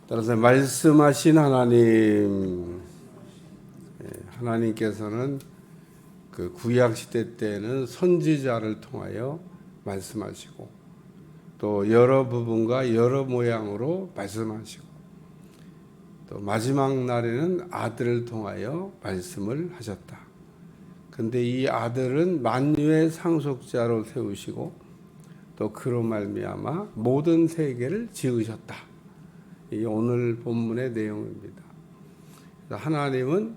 따라서 말씀하신 하나님, 하나님께서는 그 구약 시대 때는 선지자를 통하여 말씀하시고 또 여러 부분과 여러 모양으로 말씀하시고 또 마지막 날에는 아들을 통하여 말씀을 하셨다. 근데 이 아들은 만유의 상속자로 세우시고 또 그로 말미암아 모든 세계를 지으셨다. 이 오늘 본문의 내용입니다. 하나님은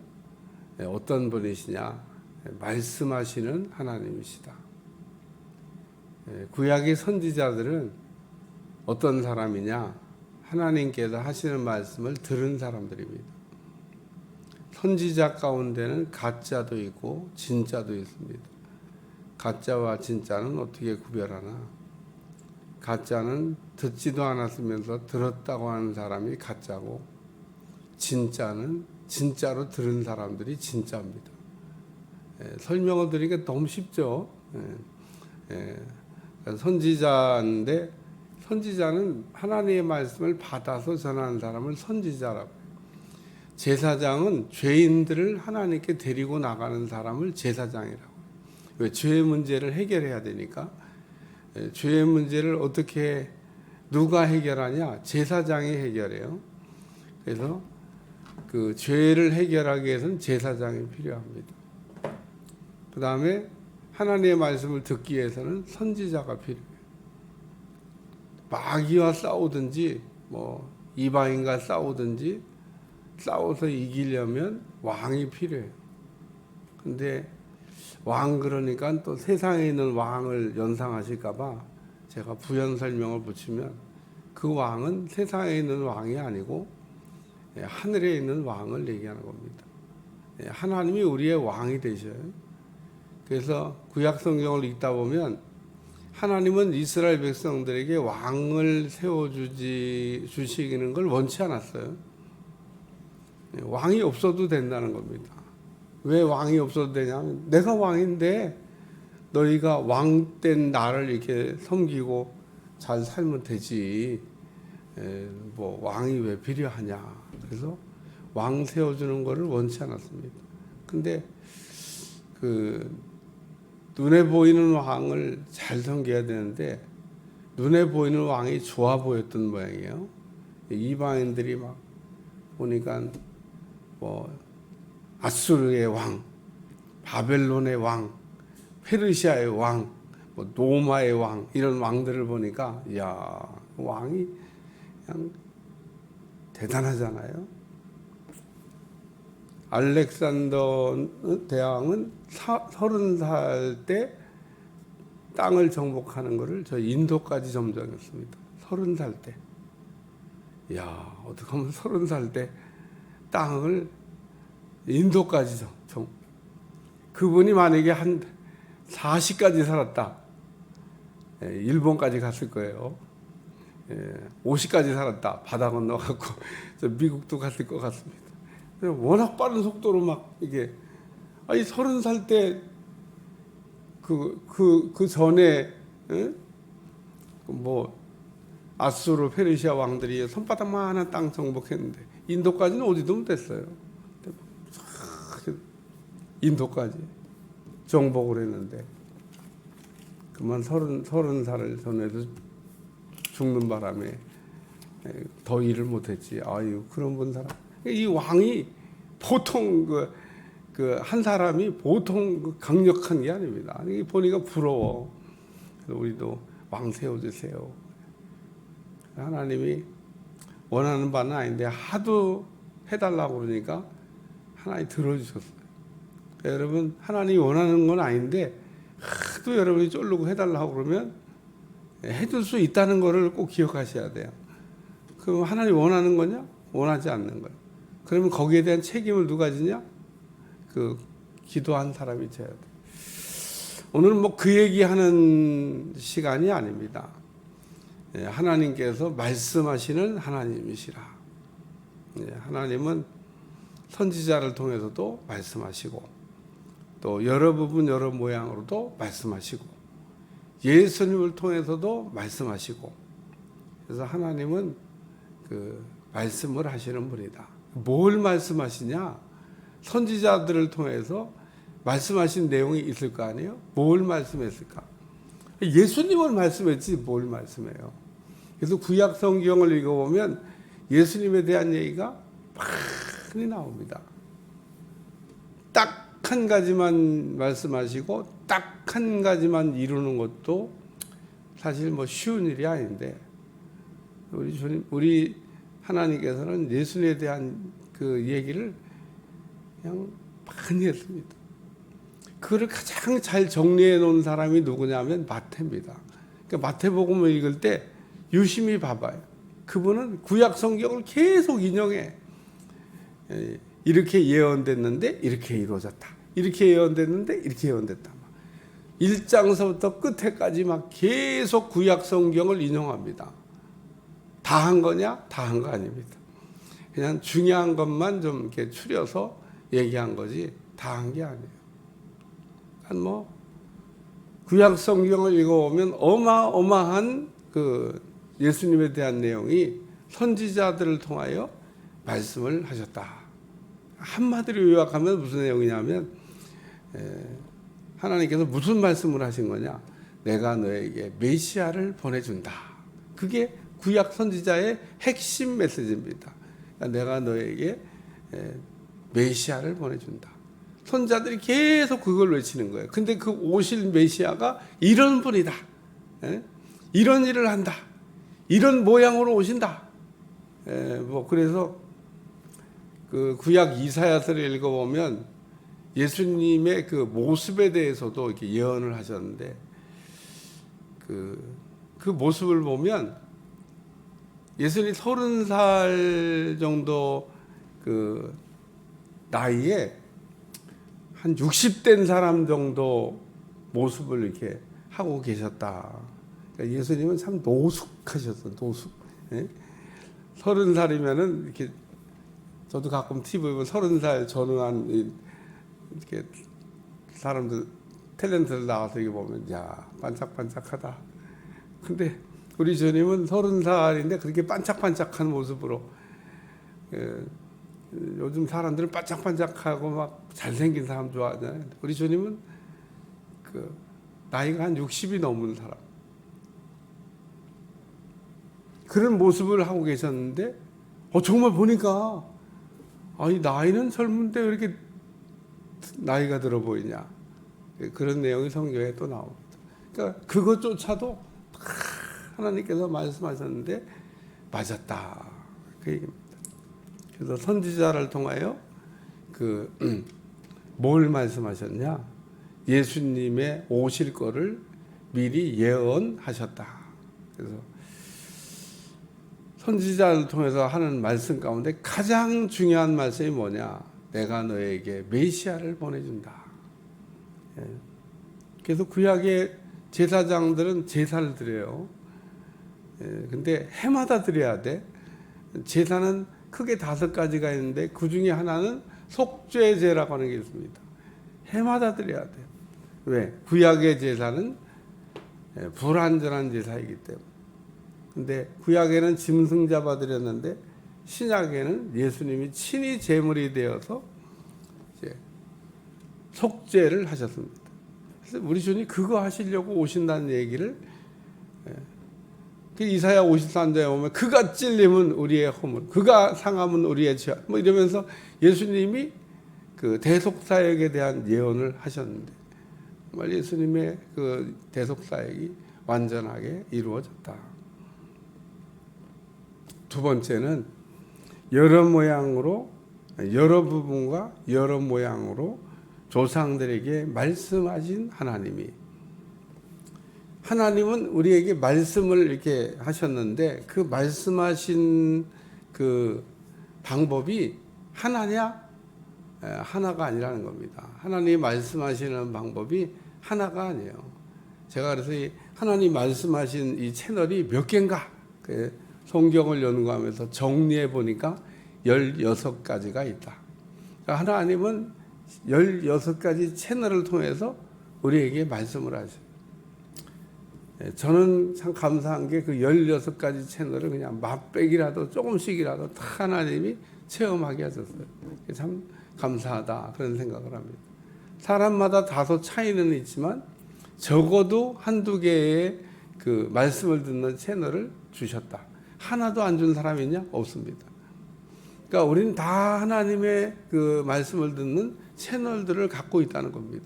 어떤 분이시냐? 말씀하시는 하나님이시다. 구약의 선지자들은 어떤 사람이냐? 하나님께서 하시는 말씀을 들은 사람들입니다. 선지자 가운데는 가짜도 있고 진짜도 있습니다. 가짜와 진짜는 어떻게 구별하나? 가짜는 듣지도 않았으면서 들었다고 하는 사람이 가짜고, 진짜는 진짜로 들은 사람들이 진짜입니다. 설명을 드리기가 너무 쉽죠. 선지자인데, 선지자는 하나님의 말씀을 받아서 전하는 사람을 선지자라고 해요. 제사장은 죄인들을 하나님께 데리고 나가는 사람을 제사장이라고 해요. 왜? 죄의 문제를 해결해야 되니까. 죄의 문제를 어떻게 누가 해결하냐? 제사장이 해결해요. 그래서 그 죄를 해결하기 위해서는 제사장이 필요합니다. 그 다음에 하나님의 말씀을 듣기 위해서는 선지자가 필요해요. 마귀와 싸우든지 뭐 이방인과 싸우든지 싸워서 이기려면 왕이 필요해요. 근데 왕 그러니까 또 세상에 있는 왕을 연상하실까봐 제가 부연 설명을 붙이면 그 왕은 세상에 있는 왕이 아니고 하늘에 있는 왕을 얘기하는 겁니다. 하나님이 우리의 왕이 되셔요. 그래서 구약 성경을 읽다 보면 하나님은 이스라엘 백성들에게 왕을 세워주시는 걸 원치 않았어요. 왕이 없어도 된다는 겁니다. 왜 왕이 없어도 되냐면 내가 왕인데 너희가 왕된 나를 이렇게 섬기고 잘 살면 되지. 뭐 왕이 왜 필요하냐. 그래서 왕 세워주는 거를 원치 않았습니다. 근데 그 눈에 보이는 왕을 잘 섬겨야 되는데 눈에 보이는 왕이 좋아 보였던 모양이에요. 이방인들이 막 보니까 뭐 아수르의 왕, 바벨론의 왕, 페르시아의 왕, 뭐 로마의 왕 이런 왕들을 보니까 이야 왕이 그냥 대단하잖아요. 알렉산더 대왕은 30살 때 땅을 정복하는 것을 저 인도까지 점령했습니다. 30살 때. 이야 어떻게 하면 30살 때 땅을 인도까지 그분이 만약에 한 40까지 살았다. 일본까지 갔을 거예요. 50까지 살았다. 바다 건너갖고 미국도 갔을 것 같습니다. 워낙 빠른 속도로 막 이게 아니 30살 때 그 전에 뭐 아수르 페르시아 왕들이 손바닥만한 땅 정복했는데 인도까지는 어디도 못 됐어요. 인도까지 정복을 했는데 그만 30살을 전에도 죽는 바람에 더 일을 못했지. 아유 그런 분 사람. 이 왕이 보통 그 한 사람이 보통 강력한 게 아닙니다. 보니까 부러워. 그래서 우리도 왕 세워주세요. 하나님이 원하는 바는 아닌데 하도 해달라고 그러니까 하나님 들어주셨어요. 여러분 하나님이 원하는 건 아닌데 하도 여러분이 쫄르고 해달라고 그러면 해줄 수 있다는 것을 꼭 기억하셔야 돼요. 그럼 하나님 원하는 거냐? 원하지 않는 거예요. 그러면 거기에 대한 책임을 누가 지냐? 그 기도한 사람이 져야 돼. 오늘은 뭐 그 얘기하는 시간이 아닙니다. 하나님께서 말씀하시는 하나님이시라. 하나님은 선지자를 통해서도 말씀하시고 또 여러 부분 여러 모양으로도 말씀하시고 예수님을 통해서도 말씀하시고 그래서 하나님은 그 말씀을 하시는 분이다. 뭘 말씀하시냐? 선지자들을 통해서 말씀하신 내용이 있을 거 아니에요? 뭘 말씀했을까? 예수님을 말씀했지 뭘 말씀해요? 그래서 구약 성경을 읽어보면 예수님에 대한 얘기가 많이 나옵니다. 딱 한 가지만 말씀하시고 딱 한 가지만 이루는 것도 사실 뭐 쉬운 일이 아닌데 우리 하나님께서는 예수님에 대한 그 얘기를 그냥 많이 했습니다. 그걸 가장 잘 정리해 놓은 사람이 누구냐면 마태입니다. 그러니까 마태복음을 읽을 때 유심히 봐봐요. 그분은 구약 성경을 계속 인용해. 이렇게 예언됐는데 이렇게 이루어졌다. 이렇게 예언됐는데 이렇게 예언됐다. 1장서부터 끝에까지 막 계속 구약 성경을 인용합니다. 다 한 거냐? 다 한 거 아닙니다. 그냥 중요한 것만 좀 이렇게 추려서 얘기한 거지 다 한 게 아니에요. 그러니까 뭐 구약 성경을 읽어보면 어마어마한 그 예수님에 대한 내용이 선지자들을 통하여 말씀을 하셨다. 한마디로 요약하면 무슨 내용이냐면 하나님께서 무슨 말씀을 하신 거냐? 내가 너에게 메시아를 보내준다. 그게 구약 선지자의 핵심 메시지입니다. 그러니까 내가 너에게 메시아를 보내준다. 선지자들이 계속 그걸 외치는 거예요. 근데 그 오실 메시아가 이런 분이다. 이런 일을 한다. 이런 모양으로 오신다. 뭐 그래서 그 구약 이사야서를 읽어보면 예수님의 그 모습에 대해서도 이렇게 예언을 하셨는데 그 모습을 보면 예수님이 30살 정도 그 나이에 한 60된 사람 정도 모습을 이렇게 하고 계셨다. 그러니까 예수님은 참 노숙하셨어, 노숙. 30살이면은 이렇게 저도 가끔 TV 보면 30살 전후한 이렇게 사람들 탤런트들 나와서 이게 보면 야 반짝반짝하다. 근데 우리 주님은 30살인데 그렇게 반짝반짝한 모습으로 요즘 사람들은 반짝반짝하고 막 잘생긴 사람 좋아하잖아요. 우리 주님은 그 나이가 한 60이 넘은 사람 그런 모습을 하고 계셨는데 정말 보니까 이 나이는 젊은데 왜 이렇게 나이가 들어 보이냐. 그런 내용이 성경에 또 나옵니다. 그러니까 그것조차도 하나님께서 말씀하셨는데 맞았다. 그 얘기입니다. 그래서 선지자를 통하여 뭘 말씀하셨냐? 예수님의 오실 거를 미리 예언하셨다. 그래서 선지자를 통해서 하는 말씀 가운데 가장 중요한 말씀이 뭐냐? 내가 너에게 메시아를 보내준다. 그래서 구약의 제사장들은 제사를 드려요. 근데 해마다 드려야 돼. 제사는 크게 5가지가 있는데 그 중에 하나는 속죄제라고 하는 게 있습니다. 해마다 드려야 돼. 왜? 구약의 제사는 불완전한 제사이기 때문에. 근데 구약에는 짐승 잡아 드렸는데 신약에는 예수님이 친히 제물이 되어서 이제 속죄를 하셨습니다. 그래서 우리 주님이 그거 하시려고 오신다는 얘기를 이사야 53장에 보면 그가 찔림은 우리의 허물, 그가 상함은 우리의 죄악, 뭐 이러면서 예수님이 그 대속사역에 대한 예언을 하셨는데 정말 예수님의 그 대속사역이 완전하게 이루어졌다. 두 번째는 여러 모양으로, 여러 부분과 여러 모양으로 조상들에게 말씀하신 하나님은 우리에게 말씀을 이렇게 하셨는데 그 말씀하신 그 방법이 하나냐? 하나가 아니라는 겁니다. 하나님이 말씀하시는 방법이 하나가 아니에요. 제가 그래서 이 하나님 말씀하신 이 채널이 몇 개인가? 성경을 연구하면서 정리해 보니까 16가지가 있다. 그러니까 하나님은 16가지 채널을 통해서 우리에게 말씀을 하셔요. 저는 참 감사한 게 그 16가지 채널을 그냥 맛배기라도 조금씩이라도 다 하나님이 체험하게 하셨어요. 참 감사하다 그런 생각을 합니다. 사람마다 다소 차이는 있지만 적어도 한두 개의 그 말씀을 듣는 채널을 주셨다. 하나도 안 준 사람이 있냐? 없습니다. 그러니까 우리는 다 하나님의 그 말씀을 듣는 채널들을 갖고 있다는 겁니다.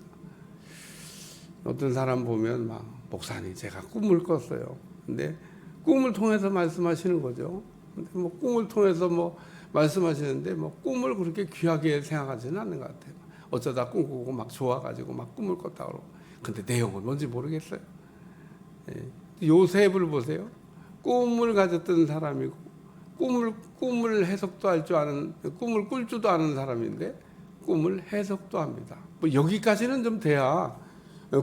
어떤 사람 보면 막 목사님 제가 꿈을 꿨어요. 근데 꿈을 통해서 말씀하시는 거죠. 근데 뭐 꿈을 통해서 뭐 말씀하시는데 뭐 꿈을 그렇게 귀하게 생각하지는 않는 것 같아요. 어쩌다 꿈 꾸고 막 좋아가지고 막 꿈을 꿨다 그러고. 근데 내용은 뭔지 모르겠어요. 요셉을 보세요. 꿈을 가졌던 사람이고 꿈을 해석도 할 줄 아는, 꿈을 꿀 줄도 아는 사람인데 꿈을 해석도 합니다. 뭐 여기까지는 좀 돼야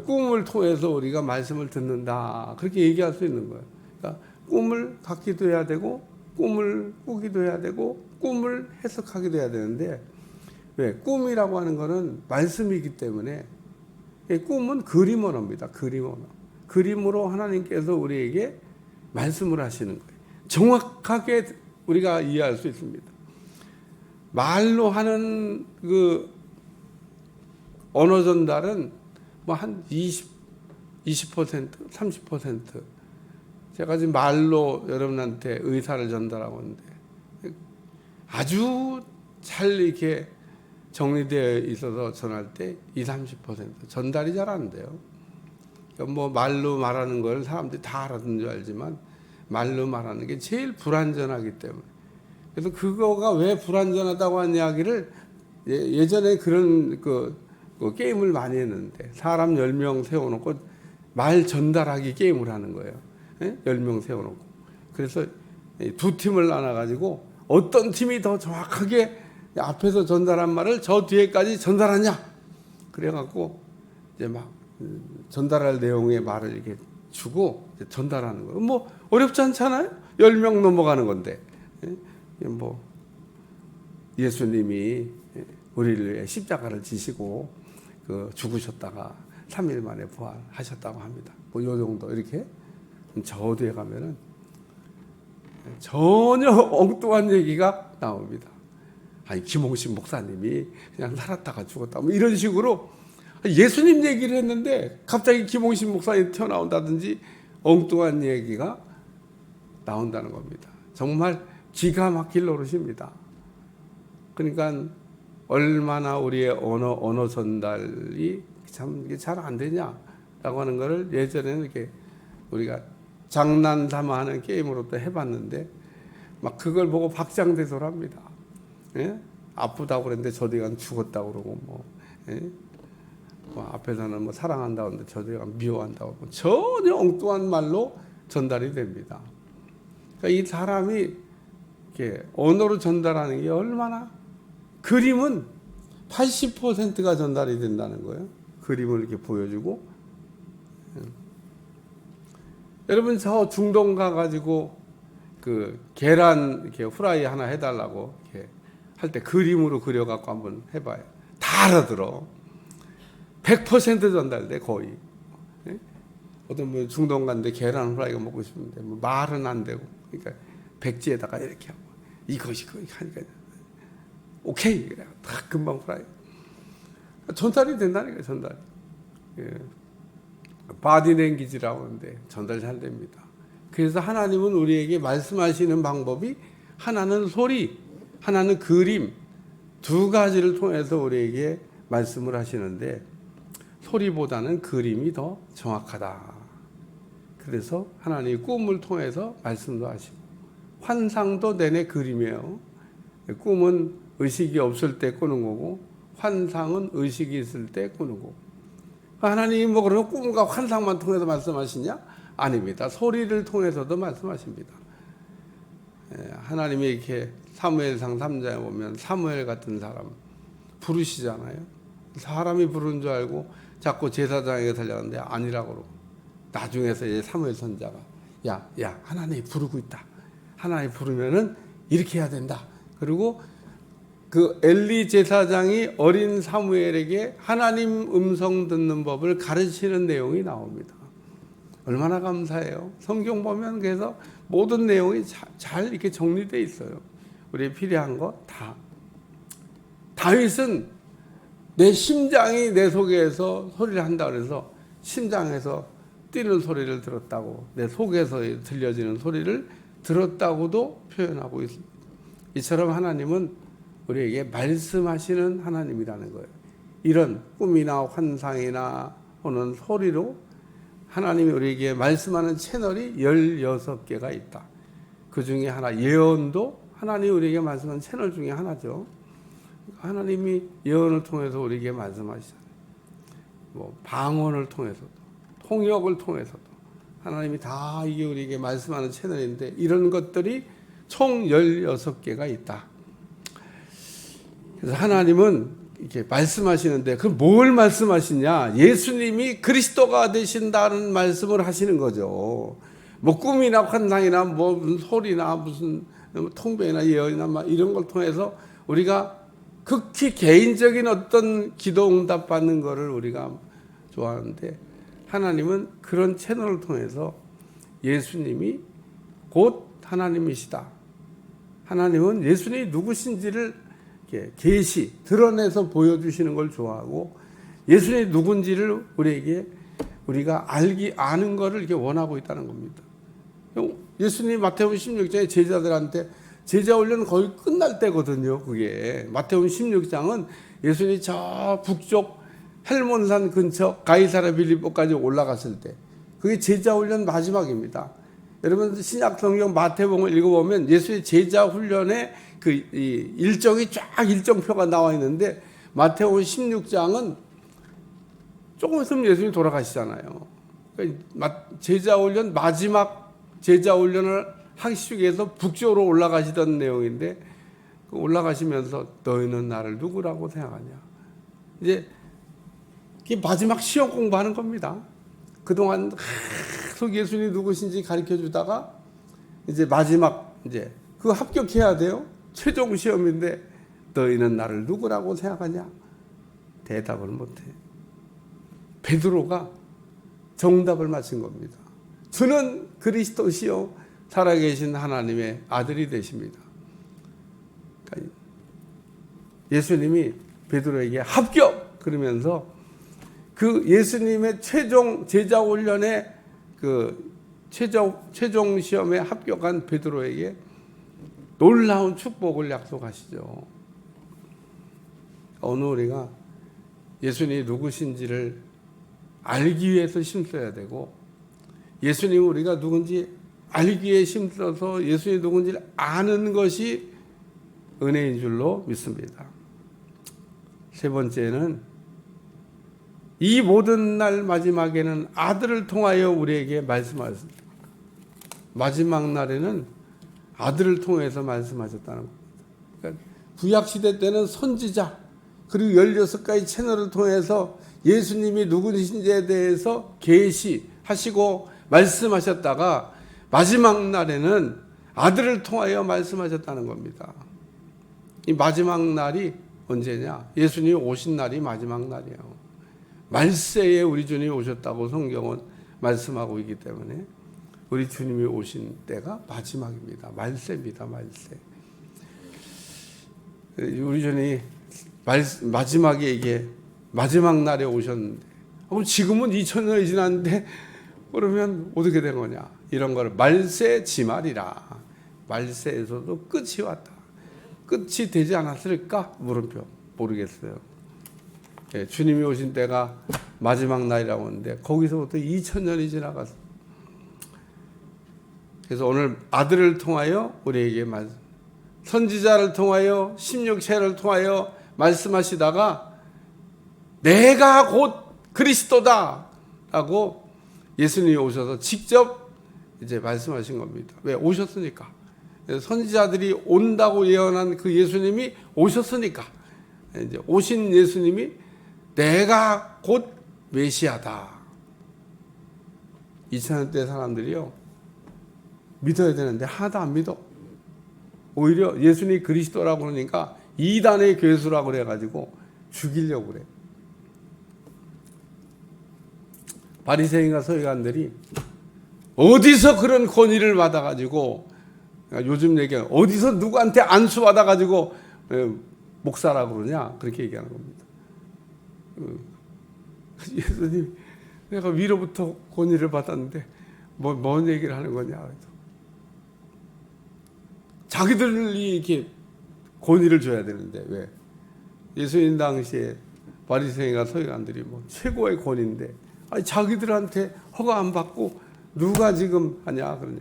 꿈을 통해서 우리가 말씀을 듣는다 그렇게 얘기할 수 있는 거예요. 그러니까 꿈을 갖기도 해야 되고 꿈을 꾸기도 해야 되고 꿈을 해석하기도 해야 되는데 왜? 꿈이라고 하는 거는 말씀이기 때문에 꿈은 그림 언어입니다. 그림 언어. 그림으로 하나님께서 우리에게 말씀을 하시는 거예요. 정확하게 우리가 이해할 수 있습니다. 말로 하는 그 언어 전달은 뭐 한 20%, 30%. 제가 지금 말로 여러분한테 의사를 전달하고 있는데 아주 잘 이렇게 정리되어 있어서 전할 때 20, 30% 전달이 잘 안 돼요. 그러니까 뭐 말로 말하는 걸 사람들이 다 알아듣는 줄 알지만 말로 말하는 게 제일 불완전하기 때문에. 그래서 그거가 왜 불완전하다고 하는 이야기를 예전에 그런 그 게임을 많이 했는데 사람 10명 세워놓고 말 전달하기 게임을 하는 거예요. 10명 세워놓고. 그래서 두 팀을 나눠가지고 어떤 팀이 더 정확하게 앞에서 전달한 말을 저 뒤에까지 전달하냐. 그래갖고 이제 막 전달할 내용의 말을 이렇게 주고 전달하는 거예요. 뭐 어렵지 않잖아요. 10명 넘어가는 건데. 뭐 예수님이 우리를 위해 십자가를 지시고 죽으셨다가 3일 만에 부활하셨다고 합니다. 뭐 요 정도 이렇게. 저 뒤에 가면은 전혀 엉뚱한 얘기가 나옵니다. 아니 김홍식 목사님이 그냥 살았다가 죽었다 뭐 이런 식으로 예수님 얘기를 했는데 갑자기 김홍식 목사님이 튀어나온다든지 엉뚱한 얘기가 나온다는 겁니다. 정말 기가 막힐 노릇입니다. 그러니까 얼마나 우리의 언어 전달이 참 잘 안 되냐라고 하는 것을 예전에는 이렇게 우리가 장난 삼아 하는 게임으로 또 해봤는데 막 그걸 보고 박장대소합니다. 예? 아프다고 그랬는데 저뒤에 가면 죽었다고 그러고 뭐, 예? 뭐 앞에서는 뭐 사랑한다고 하는데 저뒤에 가면 미워한다고 그러고 전혀 엉뚱한 말로 전달이 됩니다. 그러니까 이 사람이 이렇게 언어로 전달하는 게 얼마나 그림은 80%가 전달이 된다는 거예요. 그림을 이렇게 보여주고 여러분 저 중동 가가지고 그 계란 이렇게 후라이 하나 해달라고 이렇게 할 때 그림으로 그려갖고 한번 해봐요. 다 알아들어. 100% 전달돼 거의. 예? 어떤 분 중동 갔는데 계란 후라이가 먹고 싶은데 뭐 말은 안 되고 그러니까 백지에다가 이렇게 하고 이것이 그거 하니까 오케이 그래 다 금방 후라이. 전달이 된다니까 전달. 예. 바디랭귀지라고 하는데 전달 잘 됩니다. 그래서 하나님은 우리에게 말씀하시는 방법이 하나는 소리, 하나는 그림 두 가지를 통해서 우리에게 말씀을 하시는데 소리보다는 그림이 더 정확하다. 그래서 하나님이 꿈을 통해서 말씀도 하시고 환상도 내내 그림이에요. 꿈은 의식이 없을 때 꾸는 거고 환상은 의식이 있을 때 꾸는 거고. 하나님이 뭐 그러면 꿈과 환상만 통해서 말씀하시냐? 아닙니다. 소리를 통해서도 말씀하십니다. 하나님이 이렇게 사무엘상 3장에 보면 사무엘 같은 사람 부르시잖아요. 사람이 부르는 줄 알고 자꾸 제사장에게 달려가는데 아니라고 그러고 나중에서 이제 사무엘 선자가 야 하나님이 부르고 있다. 하나님 부르면은 이렇게 해야 된다. 그리고 그 엘리 제사장이 어린 사무엘에게 하나님 음성 듣는 법을 가르치는 내용이 나옵니다. 얼마나 감사해요. 성경 보면 그래서 모든 내용이 잘 이렇게 정리되어 있어요. 우리에 필요한 거 다. 다윗은 내 심장이 내 속에서 소리를 한다 그래서 심장에서 뛰는 소리를 들었다고, 내 속에서 들려지는 소리를 들었다고도 표현하고 있습니다. 이처럼 하나님은 우리에게 말씀하시는 하나님이라는 거예요. 이런 꿈이나 환상이나 오는 소리로 하나님이 우리에게 말씀하는 채널이 16개가 있다. 그 중에 하나, 예언도 하나님이 우리에게 말씀하는 채널 중에 하나죠. 하나님이 예언을 통해서 우리에게 말씀하시잖아요. 뭐 방언을 통해서도, 통역을 통해서도 하나님이 다 이게 우리에게 말씀하는 채널인데, 이런 것들이 총 16개가 있다. 그래서 하나님은 이렇게 말씀하시는데, 그 뭘 말씀하시냐? 예수님이 그리스도가 되신다는 말씀을 하시는 거죠. 뭐 꿈이나 환상이나 뭐 무슨 소리나 무슨 통배나 예언이나 막 이런 걸 통해서 우리가 극히 개인적인 어떤 기도 응답 받는 거를 우리가 좋아하는데, 하나님은 그런 채널을 통해서 예수님이 곧 하나님이시다. 하나님은 예수님이 누구신지를 계시, 드러내서 보여주시는 걸 좋아하고, 예수님이 누군지를 우리가 아는 것을 이렇게 원하고 있다는 겁니다. 예수님이 마태복음 16장에 제자들한테 제자 훈련은 거의 끝날 때거든요. 그게 마태복음 16장은 예수님이 저 북쪽 헬몬산 근처 가이사랴 빌립보까지 올라갔을 때, 그게 제자 훈련 마지막입니다. 여러분 신약 성경 마태복음을 읽어보면 예수의 제자 훈련의 그 일정이 쫙 일정표가 나와 있는데, 마태복음 16장은 조금 있으면 예수님이 돌아가시잖아요. 그러니까 제자 훈련 마지막 제자 훈련을 하시기 위해서 북쪽으로 올라가시던 내용인데, 올라가시면서 너희는 나를 누구라고 생각하냐? 이제 이게 마지막 시험 공부하는 겁니다. 그동안 계속 예수님이 누구신지 가르쳐 주다가 이제 마지막 이제 그거 합격해야 돼요. 최종 시험인데 너희는 나를 누구라고 생각하냐? 대답을 못해. 베드로가 정답을 맞힌 겁니다. 주는 그리스도시요 살아계신 하나님의 아들이 되십니다. 그러니까 예수님이 베드로에게 합격! 그러면서 그 예수님의 최종 제자 훈련의 그 최종 시험에 합격한 베드로에게 놀라운 축복을 약속하시죠. 오늘 우리가 예수님이 누구신지를 알기 위해서 힘써야 되고, 예수님은 우리가 누군지 알기 위해 힘써서 예수님이 누군지를 아는 것이 은혜인 줄로 믿습니다. 세 번째는 이 모든 날 마지막에는 아들을 통하여 우리에게 말씀하셨습니다. 마지막 날에는 아들을 통해서 말씀하셨다는 겁니다. 그러니까 구약시대 때는 선지자 그리고 16가지 채널을 통해서 예수님이 누구신지에 대해서 계시하시고 말씀하셨다가, 마지막 날에는 아들을 통하여 말씀하셨다는 겁니다. 이 마지막 날이 언제냐? 예수님이 오신 날이 마지막 날이에요. 말세에 우리 주님이 오셨다고 성경은 말씀하고 있기 때문에 우리 주님이 오신 때가 마지막입니다. 말세입니다. 말세. 우리 주님이 마지막에 이게 마지막 날에 오셨는데, 그럼 지금은 2000년이 지났는데 그러면 어떻게 된 거냐? 이런 걸 말세 지말이라. 말세에서도 끝이 왔다. 끝이 되지 않았을까? 물음표. 모르겠어요. 예, 주님이 오신 때가 마지막 날이라고 하는데 거기서부터 2000년이 지나갔어. 그래서 오늘 아들을 통하여 우리에게 선지자를 통하여 16세를 통하여 말씀하시다가 내가 곧 그리스도다 라고 예수님이 오셔서 직접 이제 말씀하신 겁니다. 왜? 오셨으니까. 선지자들이 온다고 예언한 그 예수님이 오셨으니까, 이제 오신 예수님이 내가 곧 메시아다. 2000년대 사람들이요 믿어야 되는데 하나도 안 믿어. 오히려 예수님이 그리스도라고 그러니까 이단의 괴수라고 그래가지고 죽이려고 그래. 바리새인과 서기관들이 어디서 그런 권위를 받아가지고, 요즘 얘기하는 어디서 누구한테 안수 받아가지고 목사라고 그러냐, 그렇게 얘기하는 겁니다. 예수님, 내가 위로부터 권위를 받았는데 뭔 얘기를 하는 거냐. 자기들이 이렇게 권위를 줘야 되는데 왜? 예수님 당시에 바리새인과 서기관들이 뭐 최고의 권위인데, 아니 자기들한테 허가 안 받고 누가 지금 하냐 그러냐.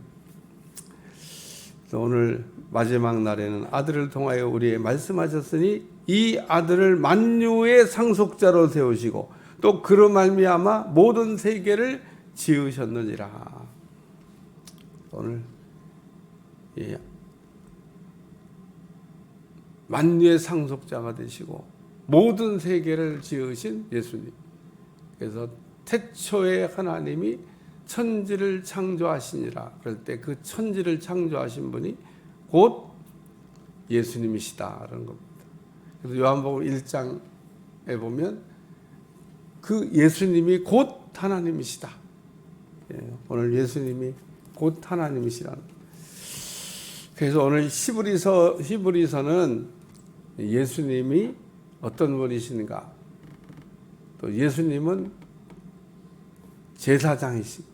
오늘 마지막 날에는 아들을 통하여 우리에게 말씀하셨으니 이 아들을 만유의 상속자로 세우시고 또 그로 말미암아 모든 세계를 지으셨느니라. 오늘 만유의 상속자가 되시고 모든 세계를 지으신 예수님. 그래서 태초에 하나님이 천지를 창조하시니라. 그럴 때 그 천지를 창조하신 분이 곧 예수님이시다라는 겁니다. 그래서 요한복음 1장에 보면 그 예수님이 곧 하나님이시다. 오늘 예수님이 곧 하나님이시라는. 그래서 오늘 히브리서는 예수님이 어떤 분이신가, 또 예수님은 제사장이시고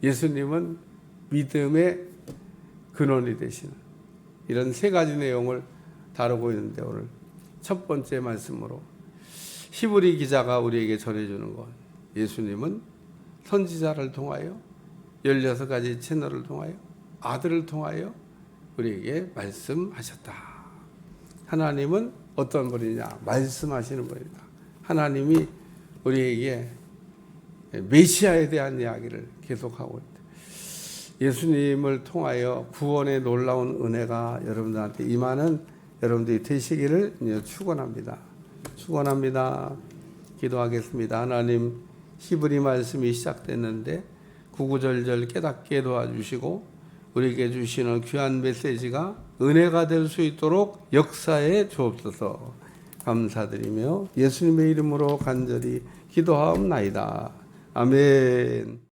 예수님은 믿음의 근원이 되시는, 이런 세 가지 내용을 다루고 있는데, 오늘 첫 번째 말씀으로 히브리 기자가 우리에게 전해주는 것, 예수님은 선지자를 통하여 16가지 채널을 통하여 아들을 통하여 우리에게 말씀하셨다. 하나님은 어떤 분이냐? 말씀하시는 분이다. 하나님이 우리에게 메시아에 대한 이야기를 계속하고 있다. 예수님을 통하여 구원의 놀라운 은혜가 여러분들한테 임하는 여러분들이 되시기를 축원합니다. 축원합니다. 기도하겠습니다. 하나님, 히브리 말씀이 시작됐는데 구구절절 깨닫게 도와주시고 우리에게 주시는 귀한 메시지가 은혜가 될 수 있도록 역사해 주옵소서. 감사드리며 예수님의 이름으로 간절히 기도하옵나이다. 아멘.